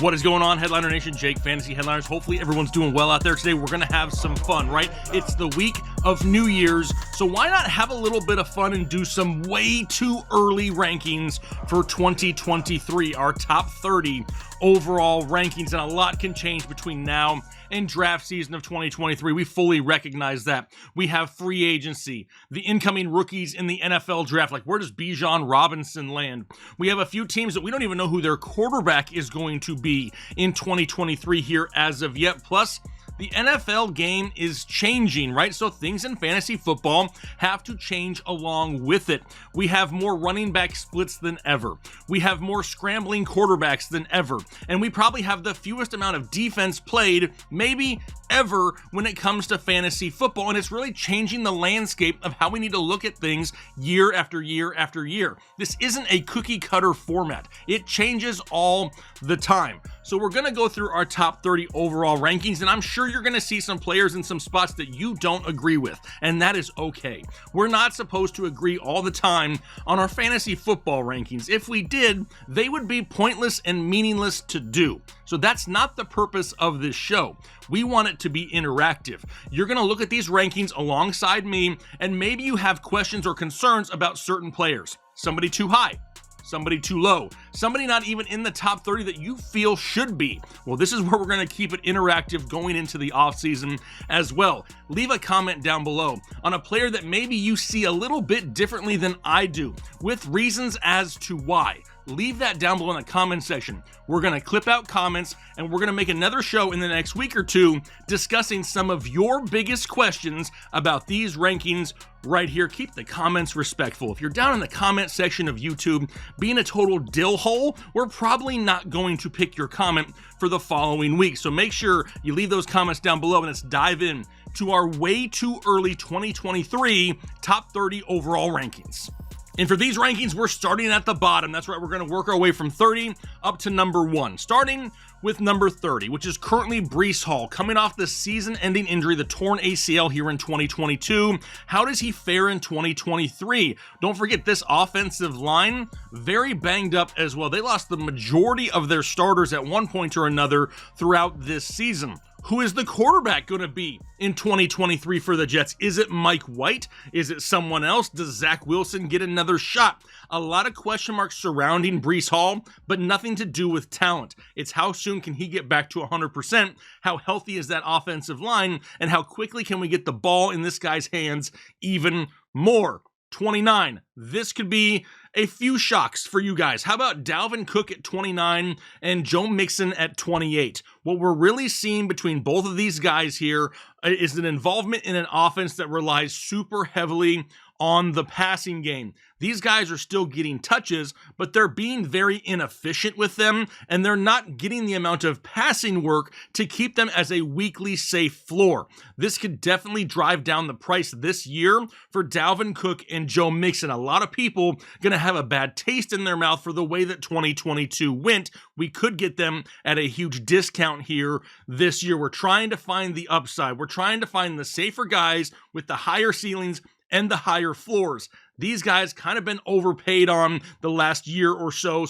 What is going on, Headliner Nation? Jake, Fantasy Headliners. Hopefully everyone's doing well out there today. We're going to have some fun, right? It's the week of New Year's, so why not have a little bit of fun and do some way too early rankings for 2023, our top 30 overall rankings, and a lot can change between now and draft season of 2023. We fully recognize that. We have free agency, the incoming rookies in the NFL draft, like where does Bijan Robinson land? We have a few teams that we don't even know who their quarterback is going to be in 2023 here as of yet. Plus, the NFL game is changing, right? So things in fantasy football have to change along with it. We have more running back splits than ever. We have more scrambling quarterbacks than ever. And we probably have the fewest amount of defense played, maybe ever, when it comes to fantasy football. And it's really changing the landscape of how we need to look at things year after year after year. This isn't a cookie cutter format. It changes all the time. So we're going to go through our top 30 overall rankings, and I'm sure you're going to see some players in some spots that you don't agree with, and that is okay. We're not supposed to agree all the time on our fantasy football rankings. If we did, they would be pointless and meaningless to do. So that's not the purpose of this show. We want it to be interactive. You're going to look at these rankings alongside me, and maybe you have questions or concerns about certain players. Somebody too high, somebody too low, somebody not even in the top 30 that you feel should be. Well, this is where we're going to keep it interactive going into the offseason as well. Leave a comment down below on a player that maybe you see a little bit differently than I do, with reasons as to why. Leave that down below in the comment section. We're going to clip out comments, and we're going to make another show in the next week or two discussing some of your biggest questions about these rankings right here. Keep the comments respectful. If you're down in the comment section of YouTube being a total dill hole, we're probably not going to pick your comment for the following week. So make sure you leave those comments down below, and let's dive in to our way too early 2023 top 30 overall rankings. And for these rankings, we're starting at the bottom. That's right, we're going to work our way from 30 up to number 1. Starting with number 30, which is currently Breece Hall, coming off the season-ending injury, the torn ACL here in 2022. How does he fare in 2023? Don't forget, this offensive line, very banged up as well. They lost the majority of their starters at one point or another throughout this season. Who is the quarterback going to be in 2023 for the Jets? Is it Mike White? Is it someone else? Does Zach Wilson get another shot? A lot of question marks surrounding Breece Hall, but nothing to do with talent. It's how soon can he get back to 100%? How healthy is that offensive line? And how quickly can we get the ball in this guy's hands even more? 29. This could be a few shocks for you guys. How about Dalvin Cook at 29 and Joe Mixon at 28? What we're really seeing between both of these guys here is an involvement in an offense that relies super heavily on the passing game. These guys are still getting touches, but they're being very inefficient with them, and they're not getting the amount of passing work to keep them as a weekly safe floor. This could definitely drive down the price this year for Dalvin Cook and Joe Mixon. A lot of people going to have a bad taste in their mouth for the way that 2022 went. We could get them at a huge discount here this year. We're trying to find the upside. We're trying to find the safer guys with the higher ceilings and the higher floors. These guys kind of been overpaid on the last year or so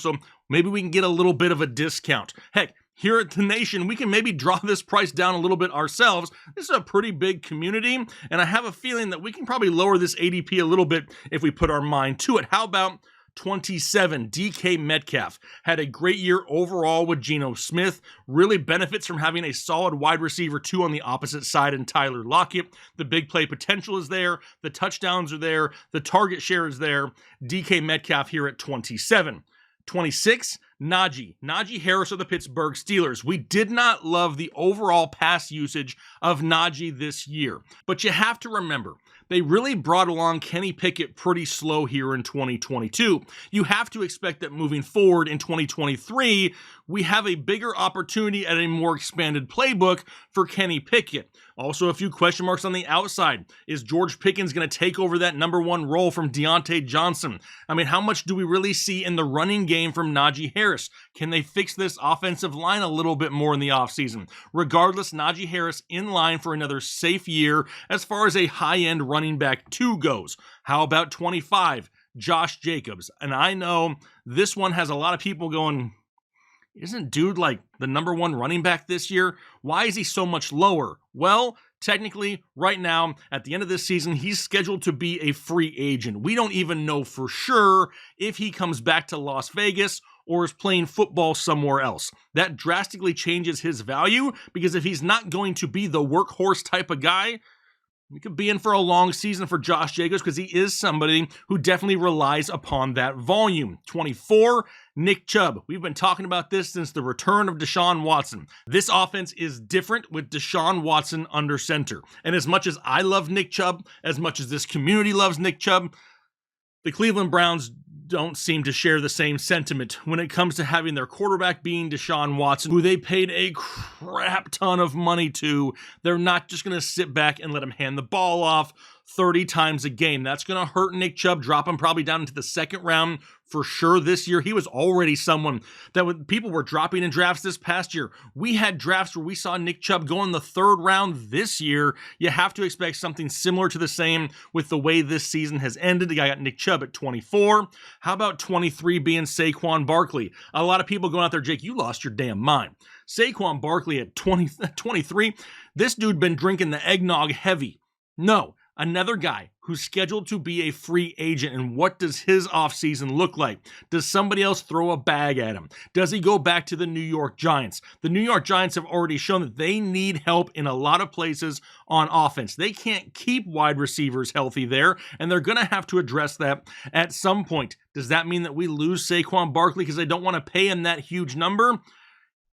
maybe we can get a little bit of a discount. Heck, here at The Nation, we can maybe draw this price down a little bit ourselves. This is a pretty big community, and I have a feeling that we can probably lower this ADP a little bit if we put our mind to it. How about 27, DK Metcalf? Had a great year overall with Geno Smith, really benefits from having a solid wide receiver 2 on the opposite side in Tyler Lockett. The big play potential is there, the touchdowns are there, the target share is there. DK Metcalf here at 27. 26, Najee Harris of the Pittsburgh Steelers. We did not love the overall pass usage of Najee this year, but you have to remember, they really brought along Kenny Pickett pretty slow here in 2022. You have to expect that moving forward in 2023, we have a bigger opportunity at a more expanded playbook for Kenny Pickett. Also, a few question marks on the outside. Is George Pickens going to take over that number 1 role from Deontay Johnson? I mean, how much do we really see in the running game from Najee Harris? Can they fix this offensive line a little bit more in the offseason? Regardless, Najee Harris in line for another safe year as far as a high-end running back 2 goes. How about 25, Josh Jacobs? And I know this one has a lot of people going, isn't dude like the #1 running back this year? Why is he so much lower? Well, technically, right now, at the end of this season, he's scheduled to be a free agent. We don't even know for sure if he comes back to Las Vegas or is playing football somewhere else. That drastically changes his value, because if he's not going to be the workhorse type of guy, we could be in for a long season for Josh Jacobs, because he is somebody who definitely relies upon that volume. 24, Nick Chubb. We've been talking about this since the return of Deshaun Watson. This offense is different with Deshaun Watson under center. And as much as I love Nick Chubb, as much as this community loves Nick Chubb, the Cleveland Browns don't seem to share the same sentiment when it comes to having their quarterback being Deshaun Watson, who they paid a crap ton of money to. They're not just going to sit back and let him hand the ball off 30 times a game. That's going to hurt Nick Chubb, drop him probably down into the second round for sure this year. He was already someone that people were dropping in drafts this past year. We had drafts where we saw Nick Chubb go in the third round this year. You have to expect something similar to the same with the way this season has ended. The guy got Nick Chubb at 24. How about 23 being Saquon Barkley? A lot of people going out there, Jake, you lost your damn mind. Saquon Barkley at 23. This dude been drinking the eggnog heavy. No. Another guy who's scheduled to be a free agent, and what does his offseason look like? Does somebody else throw a bag at him? Does he go back to the New York Giants? The New York Giants have already shown that they need help in a lot of places on offense. They can't keep wide receivers healthy there, and they're going to have to address that at some point. Does that mean that we lose Saquon Barkley because they don't want to pay him that huge number?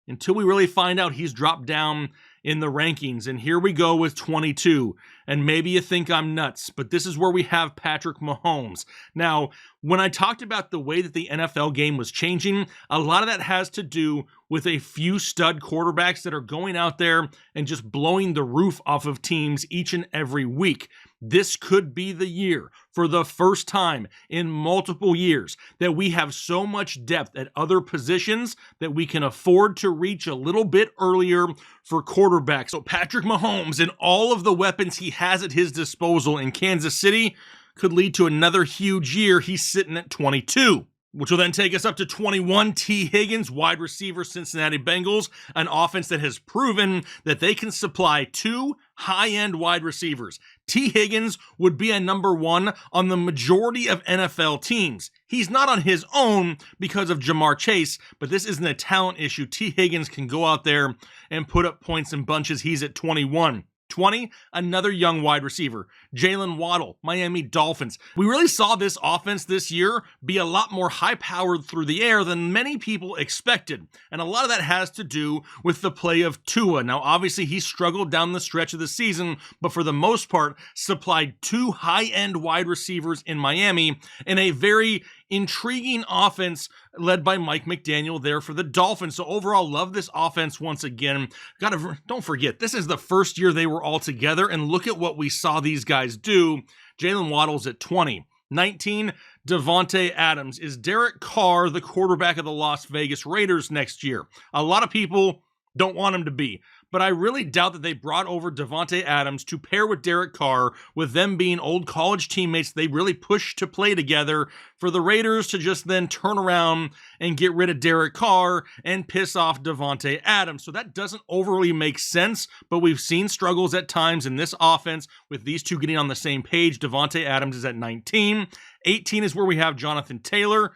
Until we really find out, he's dropped down in the rankings. And here we go with 22. And maybe you think I'm nuts, but this is where we have Patrick Mahomes. Now, when I talked about the way that the NFL game was changing, a lot of that has to do with a few stud quarterbacks that are going out there and just blowing the roof off of teams each and every week. This could be the year, for the first time in multiple years, that we have so much depth at other positions that we can afford to reach a little bit earlier for quarterbacks. So Patrick Mahomes and all of the weapons he has at his disposal in Kansas City could lead to another huge year. He's sitting at 22. Which will then take us up to 21, T. Higgins, wide receiver, Cincinnati Bengals, an offense that has proven that they can supply two high-end wide receivers. T. Higgins would be a #1 on the majority of NFL teams. He's not on his own because of Jamar Chase, but this isn't a talent issue. T. Higgins can go out there and put up points in bunches. He's at 21. 20, another young wide receiver, Jalen Waddle, Miami Dolphins. We really saw this offense this year be a lot more high-powered through the air than many people expected. And a lot of that has to do with the play of Tua. Now, obviously, he struggled down the stretch of the season, but for the most part, supplied two high-end wide receivers in Miami in a very intriguing offense led by Mike McDaniel there for the Dolphins. So overall, love this offense once again. Don't forget, this is the first year they were all together, and look at what we saw these guys do. Jalen Waddle's at 20. 19, Davante Adams. Is Derek Carr the quarterback of the Las Vegas Raiders next year? A lot of people don't want him to be, but I really doubt that they brought over Davante Adams to pair with Derek Carr, with them being old college teammates they really pushed to play together, for the Raiders to just then turn around and get rid of Derek Carr and piss off Davante Adams. So that doesn't overly make sense, but we've seen struggles at times in this offense with these two getting on the same page. Davante Adams is at 19. 18 is where we have Jonathan Taylor.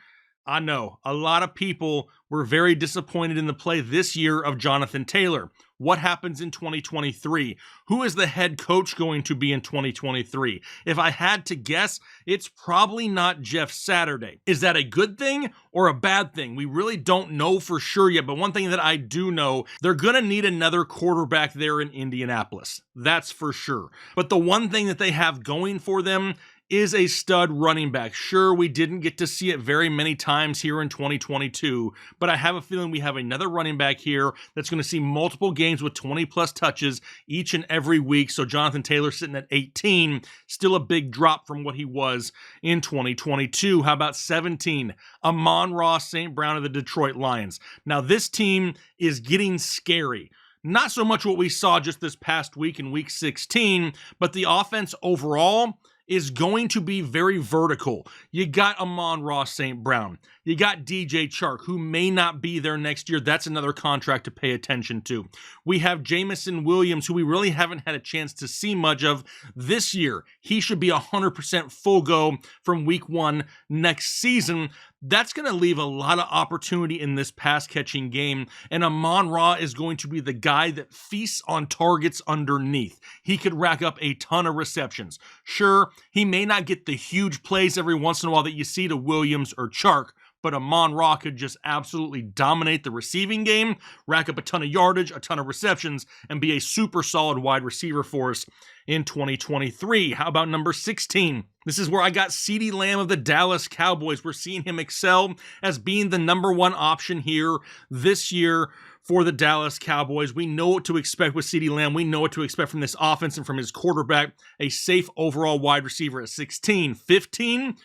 I know a lot of people were very disappointed in the play this year of Jonathan Taylor. What happens in 2023? Who is the head coach going to be in 2023? If I had to guess, it's probably not Jeff Saturday. Is that a good thing or a bad thing? We really don't know for sure yet, but one thing that I do know, they're going to need another quarterback there in Indianapolis. That's for sure. But the one thing that they have going for them is a stud running back. Sure, we didn't get to see it very many times here in 2022, but I have a feeling we have another running back here that's going to see multiple games with 20-plus touches each and every week. So Jonathan Taylor sitting at 18, still a big drop from what he was in 2022. How about 17? Amon-Ra St. Brown of the Detroit Lions. Now, this team is getting scary. Not so much what we saw just this past week in week 16, but the offense overall is going to be very vertical. You got Amon-Ra St. Brown. You got DJ Chark, who may not be there next year. That's another contract to pay attention to. We have Jameson Williams, who we really haven't had a chance to see much of this year. He should be 100% full go from week 1 next season. That's going to leave a lot of opportunity in this pass-catching game, and Amon-Ra is going to be the guy that feasts on targets underneath. He could rack up a ton of receptions. Sure, he may not get the huge plays every once in a while that you see to Williams or Chark, but Amon-Ra could just absolutely dominate the receiving game, rack up a ton of yardage, a ton of receptions, and be a super solid wide receiver for us in 2023. How about number 16? This is where I got CeeDee Lamb of the Dallas Cowboys. We're seeing him excel as being the number 1 option here this year for the Dallas Cowboys. We know what to expect with CeeDee Lamb. We know what to expect from this offense and from his quarterback. A safe overall wide receiver at 16. 15?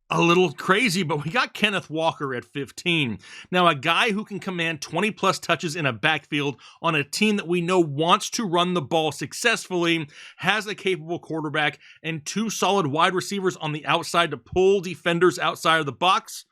A little crazy, but we got Kenneth Walker at 15. Now, a guy who can command 20-plus touches in a backfield on a team that we know wants to run the ball successfully, has a capable quarterback, and 2 solid wide receivers on the outside to pull defenders outside of the box.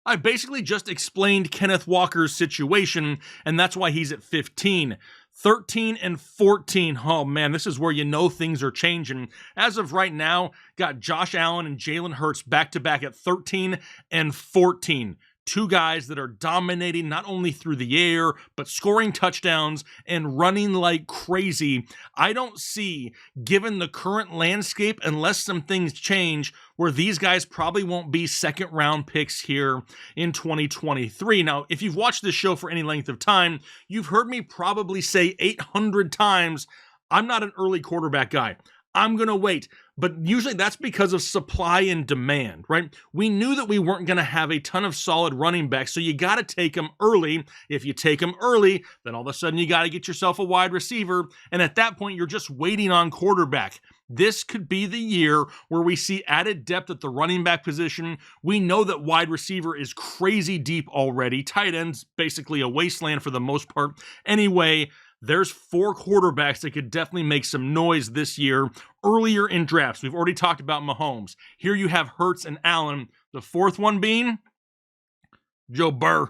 I basically just explained Kenneth Walker's situation, and that's why he's at 15. 13 and 14. Oh man, this is where you know things are changing. As of right now, got Josh Allen and Jalen Hurts back-to-back at 13 and 14. 2 guys that are dominating not only through the air, but scoring touchdowns and running like crazy. I don't see, given the current landscape, unless some things change, where these guys probably won't be second-round picks here in 2023. Now, if you've watched this show for any length of time, you've heard me probably say 800 times, I'm not an early quarterback guy. I'm going to wait. But usually that's because of supply and demand, right? We knew that we weren't going to have a ton of solid running backs, so you got to take them early. If you take them early, then all of a sudden you got to get yourself a wide receiver, and at that point you're just waiting on quarterback. This could be the year where we see added depth at the running back position. We know that wide receiver is crazy deep already. Tight end's basically a wasteland for the most part. Anyway, there's 4 quarterbacks that could definitely make some noise this year earlier in drafts. We've already talked about Mahomes. Here you have Hurts and Allen. The 4th one being Joe Burrow.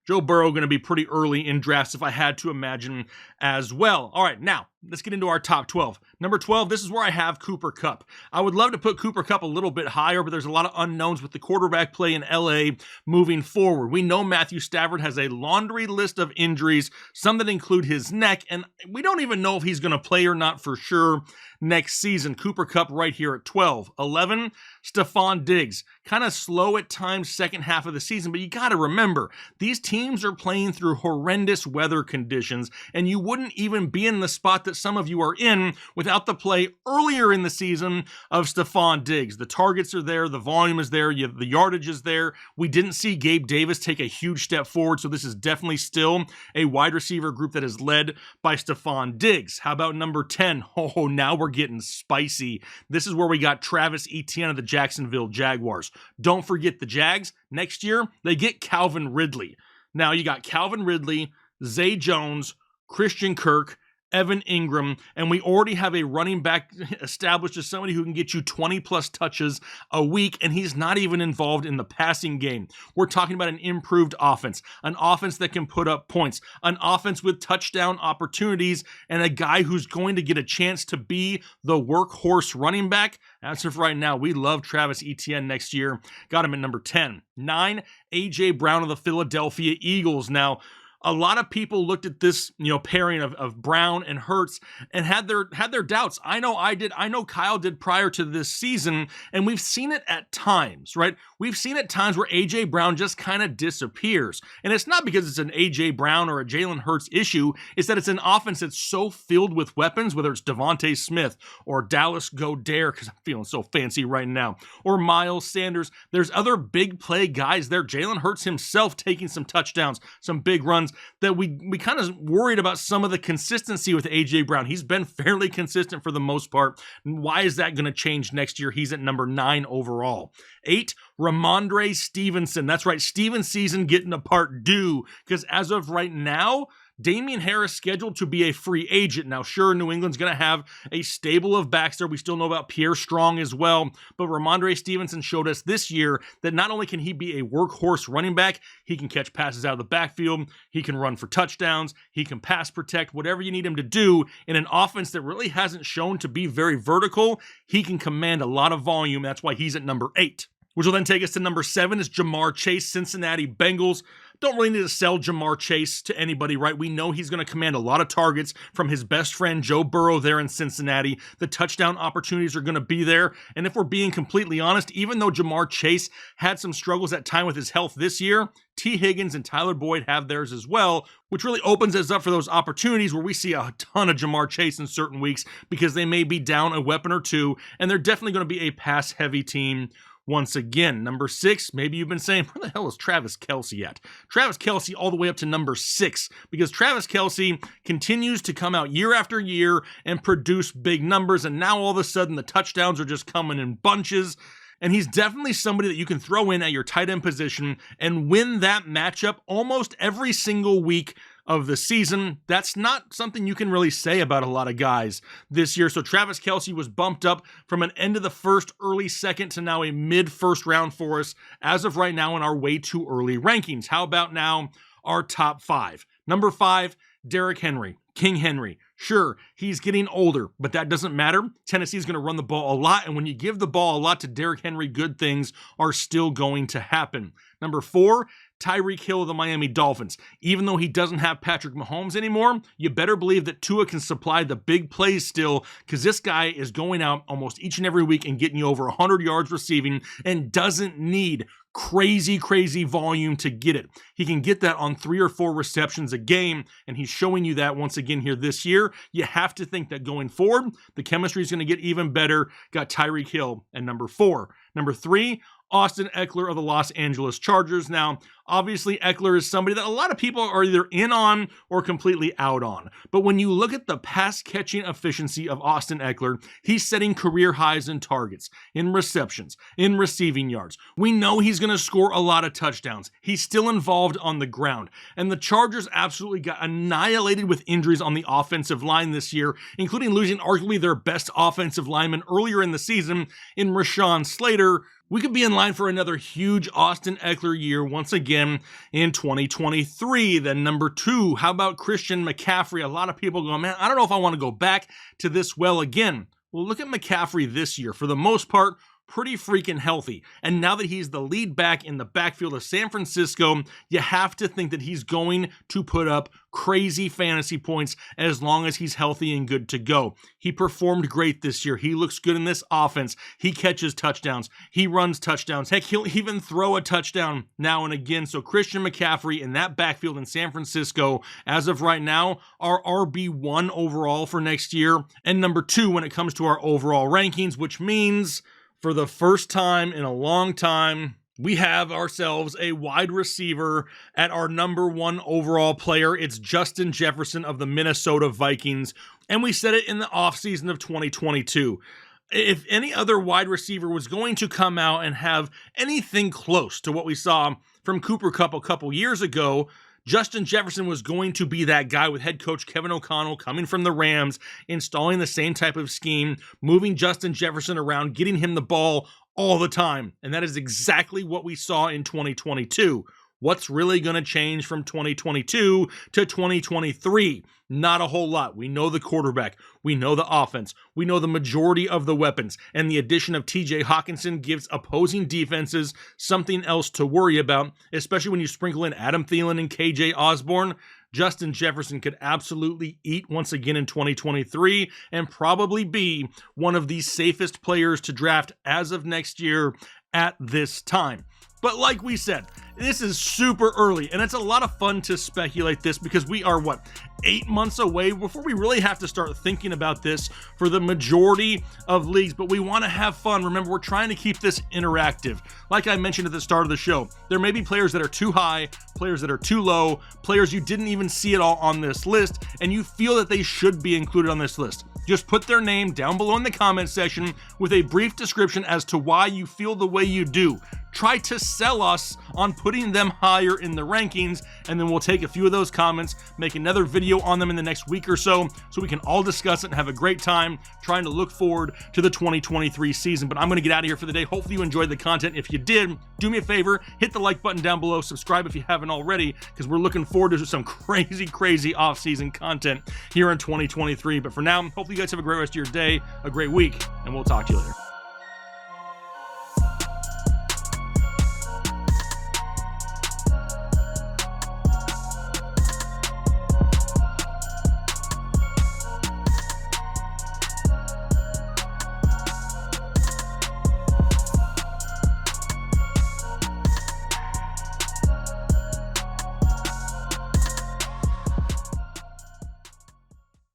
Joe Burrow going to be pretty early in drafts if I had to imagine as well. All right, now let's get into our top 12. Number 12, this is where I have Cooper Kupp. I would love to put Cooper Kupp a little bit higher, but there's a lot of unknowns with the quarterback play in LA moving forward. We know Matthew Stafford has a laundry list of injuries, some that include his neck, and we don't even know if he's going to play or not for sure next season. Cooper Kupp right here at 12. 11, Stefon Diggs. Kind of slow at times second half of the season, but you got to remember, these teams are playing through horrendous weather conditions, and you wouldn't even be in the spot that some of you are in without the play earlier in the season of Stefon Diggs. The targets are there, the volume is there, the yardage is there. We didn't see Gabe Davis take a huge step forward, so this is definitely still a wide receiver group that is led by Stefon Diggs. How about number 10? Oh, now we're getting spicy. This is where we got Travis Etienne of the Jacksonville Jaguars. Don't forget the Jags. Next year, they get Calvin Ridley. Now you got Calvin Ridley, Zay Jones, Christian Kirk, Evan Ingram, and we already have a running back established as somebody who can get you 20-plus touches a week, and he's not even involved in the passing game. We're talking about an improved offense, an offense that can put up points, an offense with touchdown opportunities, and a guy who's going to get a chance to be the workhorse running back. As of right now, we love Travis Etienne next year. Got him at number 10. 9, A.J. Brown of the Philadelphia Eagles. Now, a lot of people looked at this, pairing of Brown and Hurts and had their doubts. I know I did. I know Kyle did prior to this season, and we've seen it at times, right? We've seen at times where A.J. Brown just kind of disappears. And it's not because it's an A.J. Brown or a Jalen Hurts issue. It's that it's an offense that's so filled with weapons, whether it's Devontae Smith or Dallas Goedert, because I'm feeling so fancy right now, or Miles Sanders. There's other big play guys there. Jalen Hurts himself taking some touchdowns, some big runs, that we kind of worried about some of the consistency with A.J. Brown. He's been fairly consistent for the most part. Why is that going to change next year? He's at number 9 overall. 8, Ramondre Stevenson. That's right, Steven season getting a part due, because as of right now, Damian Harris scheduled to be a free agent. Now, sure, New England's going to have a stable of backs there. We still know about Pierre Strong as well, but Ramondre Stevenson showed us this year that not only can he be a workhorse running back, he can catch passes out of the backfield, he can run for touchdowns, he can pass protect, whatever you need him to do in an offense that really hasn't shown to be very vertical. He can command a lot of volume. That's why he's at number 8. Which will then take us to number 7 is Ja'Marr Chase, Cincinnati Bengals. Don't really need to sell Ja'Marr Chase to anybody, right? We know he's going to command a lot of targets from his best friend Joe Burrow there in Cincinnati. The touchdown opportunities are going to be there. And if we're being completely honest, even though Ja'Marr Chase had some struggles at time with his health this year, T. Higgins and Tyler Boyd have theirs as well, which really opens us up for those opportunities where we see a ton of Ja'Marr Chase in certain weeks because they may be down a weapon or two, and they're definitely going to be a pass-heavy team. Once again, number 6, maybe you've been saying, where the hell is Travis Kelce at? Travis Kelce all the way up to number 6, because Travis Kelce continues to come out year after year and produce big numbers, and now all of a sudden the touchdowns are just coming in bunches. And he's definitely somebody that you can throw in at your tight end position and win that matchup almost every single week of the season. That's not something you can really say about a lot of guys this year. So Travis Kelce was bumped up from an end of the first, early second to now a mid-first round for us as of right now in our way too early rankings. How about now our top 5? Number 5, Derrick Henry, King Henry. Sure, he's getting older, but that doesn't matter. Tennessee's going to run the ball a lot, and when you give the ball a lot to Derrick Henry, good things are still going to happen. Number 4, Tyreek Hill of the Miami Dolphins. Even though he doesn't have Patrick Mahomes anymore, you better believe that Tua can supply the big plays still, because this guy is going out almost each and every week and getting you over 100 yards receiving and doesn't need crazy volume to get it. He can get that on 3 or 4 receptions a game, and he's showing you that once again here this year. You have to think that going forward, the chemistry is going to get even better. Got Tyreek Hill at number 4. Number 3, Austin Eckler of the Los Angeles Chargers. Now, obviously, Eckler is somebody that a lot of people are either in on or completely out on. But when you look at the pass-catching efficiency of Austin Eckler, he's setting career highs in targets, in receptions, in receiving yards. We know he's going to score a lot of touchdowns. He's still involved on the ground. And the Chargers absolutely got annihilated with injuries on the offensive line this year, including losing arguably their best offensive lineman earlier in the season in Rashawn Slater. We could be in line for another huge Austin Eckler year once again in 2023. Then number 2, how about Christian McCaffrey? A lot of people go, man, I don't know if I want to go back to this well again. Well, look at McCaffrey this year. For the most part, pretty freaking healthy. And now that he's the lead back in the backfield of San Francisco, you have to think that he's going to put up crazy fantasy points as long as he's healthy and good to go. He performed great this year. He looks good in this offense. He catches touchdowns. He runs touchdowns. Heck, he'll even throw a touchdown now and again. So Christian McCaffrey in that backfield in San Francisco, as of right now, our RB1 overall for next year, and number 2 when it comes to our overall rankings, which means for the first time in a long time, we have ourselves a wide receiver at our number 1 overall player. It's Justin Jefferson of the Minnesota Vikings, and we said it in the offseason of 2022. If any other wide receiver was going to come out and have anything close to what we saw from Cooper Kupp a couple years ago, Justin Jefferson was going to be that guy, with head coach Kevin O'Connell coming from the Rams, installing the same type of scheme, moving Justin Jefferson around, getting him the ball all the time. And that is exactly what we saw in 2022. What's really going to change from 2022 to 2023? Not a whole lot. We know the quarterback. We know the offense. We know the majority of the weapons. And the addition of TJ Hawkinson gives opposing defenses something else to worry about, especially when you sprinkle in Adam Thielen and KJ Osborne. Justin Jefferson could absolutely eat once again in 2023 and probably be one of the safest players to draft as of next year at this time. But like we said, this is super early, and it's a lot of fun to speculate this because we are, 8 months away before we really have to start thinking about this for the majority of leagues. But we want to have fun. Remember, we're trying to keep this interactive. Like I mentioned at the start of the show, there may be players that are too high, players that are too low, players you didn't even see at all on this list, and you feel that they should be included on this list. Just put their name down below in the comment section with a brief description as to why you feel the way you do. try to sell us on putting them higher in the rankings, and then we'll take a few of those comments, make another video on them in the next week or so we can all discuss it and have a great time trying to look forward to the 2023 season. But I'm going to get out of here for the day. Hopefully you enjoyed the content. If you did, do me a favor, hit the like button down below, subscribe if you haven't already, because we're looking forward to some crazy off-season content here in 2023. But for now, hopefully you guys have a great rest of your day, a great week, and we'll talk to you later.